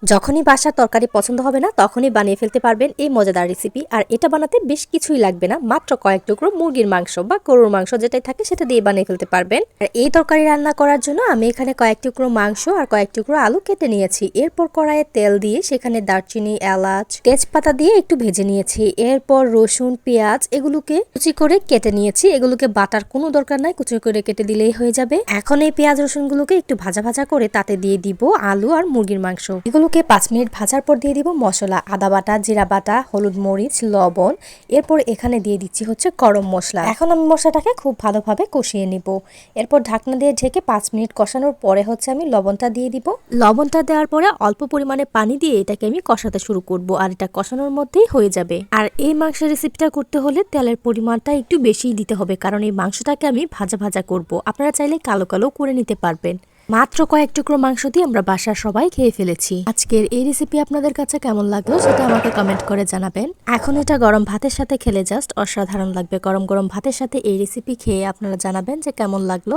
যখনই বাসার তরকারি পছন্দ হবে না তখনই বানিয়ে ফেলতে পারবেন এই মজাদার রেসিপি। আর এটা বানাতে বেশ কিছুই লাগবে না, মাত্র কয়েক টুকরো মুরগির মাংস বা গরুর মাংস যেটাই থাকে সেটা দিয়ে বানিয়ে ফেলতে পারবেন। আর এই তরকারি রান্না করার জন্য আমি এখানে কয়েক টুকরো মাংস আর কয়েক টুকরো আলু কেটে নিয়েছি। এরপর কড়াইয়ে তেল দিয়ে সেখানে দারচিনি, এলাচ, তেজপাতা দিয়ে একটু ভেজে নিয়েছি। এরপর রসুন, পেঁয়াজ এগুলোকে কুচি করে কেটে নিয়েছি। এগুলোকে বাটার কোনো দরকার নাই, কুচি করে কেটে দিলেই হয়ে যাবে। এখন এই পেঁয়াজ রসুনগুলোকে একটু ভাজা ভাজা করে তাতে দিয়ে দিব আলু আর মুরগির মাংস। এগুলোকে 5 মিনিট ভাজার পর দিয়ে দিব মশলা, আদা বাটা, জিরা বাটা, হলুদ, মরিচ, লবণ। এরপর এখানে দিয়ে দিচ্ছি হচ্ছে গরম মশলা। এখন আমি মশলাটাকে খুব ভালোভাবে কষিয়ে নিব। এরপর ঢাকনা দিয়ে ঢেকে 5 মিনিট কষানোর পরে হচ্ছে আমি লবণটা দিয়ে দিব। লবণটা দেওয়ার পরে অল্প পরিমাণে পানি দিয়ে এটাকে আমি কষাতে শুরু করব। আর এটা কষানোর মধ্যেই হয়ে যাবে। আর এই মাংসের রেসিপিটা করতে হলে তেলের পরিমাণটা একটু বেশিই দিতে হবে, কারণ এই মাংসটাকে আমি ভাজা ভাজা করব। আপনারা চাইলে কালো কালো করে নিতে পারবেন। মাত্র কয়েক টুকরো মাংস দিয়ে আমরা বাসার সবাই খেয়ে ফেলেছি। আজকের এই রেসিপি আপনাদের কাছে কেমন লাগলো সেটা আমাকে কমেন্ট করে জানাবেন। এখন এটা গরম ভাতের সাথে খেলে জাস্ট অসাধারণ লাগবে। গরম গরম ভাতের সাথে এই রেসিপি খেয়ে আপনারা জানাবেন যে কেমন লাগলো।